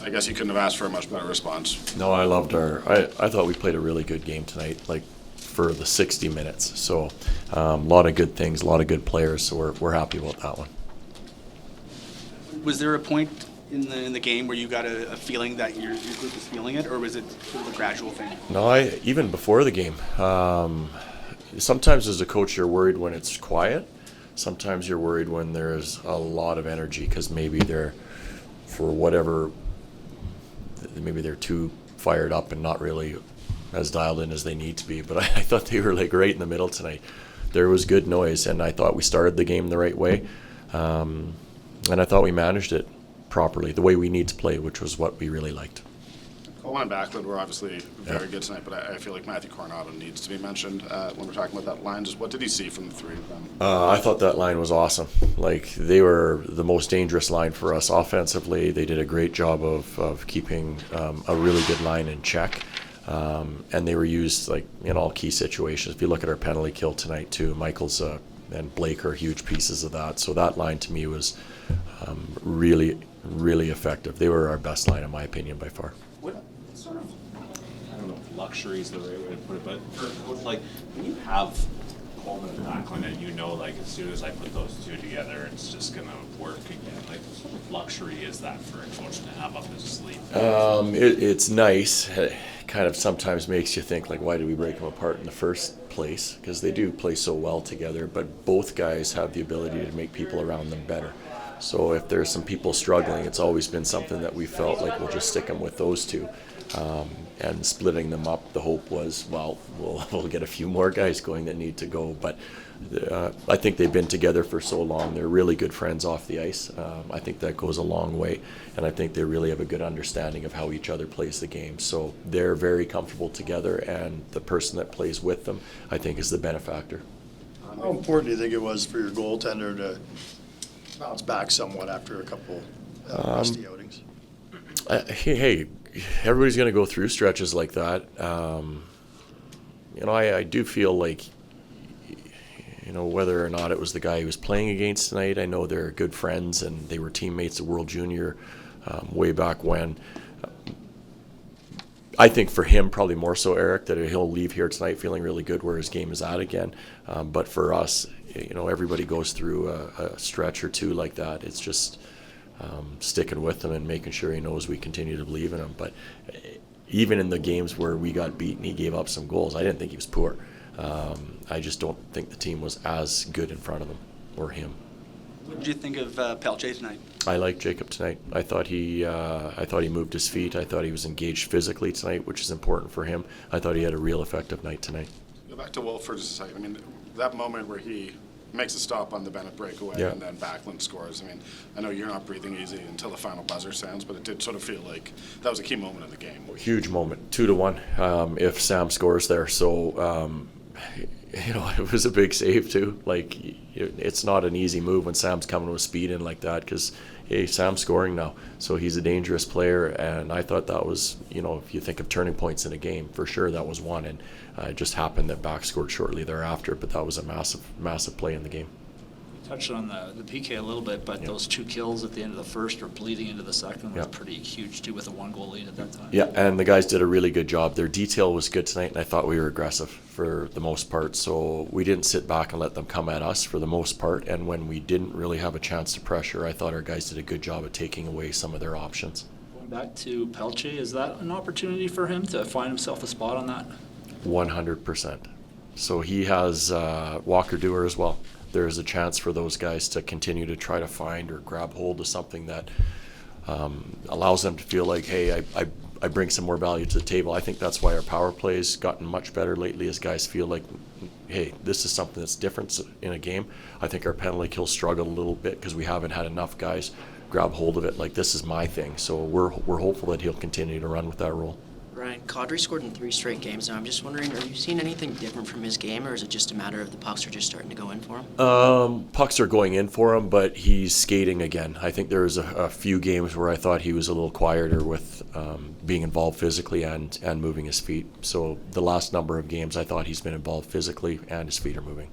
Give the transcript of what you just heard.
I guess you couldn't have asked for a much better response. No, I loved I thought we played a really good game tonight, like for the 60 minutes. So a lot of good things, a lot of good players. So we're happy about that one. Was there a point in the game where you got a feeling that your group was feeling it, or was it sort of a gradual thing? No, even before the game. Sometimes as a coach, you're worried when it's quiet. Sometimes you're worried when there's a lot of energy because maybe they're, for whatever, maybe they're too fired up and not really as dialed in as they need to be. But I thought they were like right in the middle tonight. There was good noise, and I thought we started the game the right way. And I thought we managed it properly, the way we need to play, which was what we really liked. Coleman and Backlund were obviously very good tonight, but I feel like Matthew Coronado needs to be mentioned when we're talking about that line. Just what did you see from the three of them? I thought that line was awesome. Like, they were the most dangerous line for us offensively. They did a great job of keeping a really good line in check. And they were used like in all key situations. If you look at our penalty kill tonight too, Michael's and Blake are huge pieces of that. So that line to me was really, really effective. They were our best line in my opinion by far. What sort of, I don't know if luxury is the right way to put it, but for a coach, like when you have Coleman and Backlund and you know like as soon as I put those two together it's just gonna work again, like what sort of luxury is that for a coach to have up his sleeve? It's nice. It kind of sometimes makes you think like, why did we break them apart in the first place? Because they do play so well together, but both guys have the ability to make people around them better. So if there's some people struggling, it's always been something that we felt like we'll just stick them with those two. And splitting them up, the hope was, well, we'll get a few more guys going that need to go. But I think they've been together for so long. They're really good friends off the ice. I think that goes a long way. And I think they really have a good understanding of how each other plays the game. So they're very comfortable together, and the person that plays with them, I think, is the benefactor. How important do you think it was for your goaltender to bounce back somewhat after a couple rusty outings? Hey, everybody's going to go through stretches like that. I do feel like, whether or not it was the guy he was playing against tonight, I know they're good friends and they were teammates at World Junior way back when. I think for him, probably more so, Eric, that he'll leave here tonight feeling really good where his game is at again. But for us, everybody goes through a stretch or two like that. It's just sticking with him and making sure he knows we continue to believe in him. But even in the games where we got beaten, he gave up some goals. I didn't think he was poor. I just don't think the team was as good in front of them or him. What did you think of Pelche tonight? I liked Jacob tonight. I thought he moved his feet. I thought he was engaged physically tonight, which is important for him. I thought he had a real effective night tonight. Go back to Wolf for just a second. I mean, that moment where he makes a stop on the Bennett breakaway and then Backlund scores. I mean, I know you're not breathing easy until the final buzzer sounds, but it did sort of feel like that was a key moment of the game. Huge moment, 2-1 if Sam scores there. So, it was a big save too. Like, it's not an easy move when Sam's coming with speed in like that because, hey, Sam's scoring now. So he's a dangerous player, and I thought that was, if you think of turning points in a game, for sure that was one. And it just happened that Back scored shortly thereafter, but that was a massive, massive play in the game. Touched on the PK a little bit, but those two kills at the end of the first or bleeding into the second was pretty huge too, with a 1-goal lead at that time. Yeah, and the guys did a really good job. Their detail was good tonight, and I thought we were aggressive for the most part. So we didn't sit back and let them come at us for the most part. And when we didn't really have a chance to pressure, I thought our guys did a good job of taking away some of their options. Going back to Pelche, is that an opportunity for him to find himself a spot on that? 100%. So he has Walker Dewar as well. There's a chance for those guys to continue to try to find or grab hold of something that allows them to feel like, hey, I bring some more value to the table. I think that's why our power play has gotten much better lately, as guys feel like, hey, this is something that's different in a game. I think our penalty kill struggled a little bit because we haven't had enough guys grab hold of it like, this is my thing. So we're hopeful that he'll continue to run with that role. Ryan, Kadri scored in 3 straight games now. I'm just wondering, are you seeing anything different from his game, or is it just a matter of the pucks are just starting to go in for him? Pucks are going in for him, but he's skating again. I think there was a few games where I thought he was a little quieter with being involved physically and moving his feet. So the last number of games, I thought he's been involved physically and his feet are moving.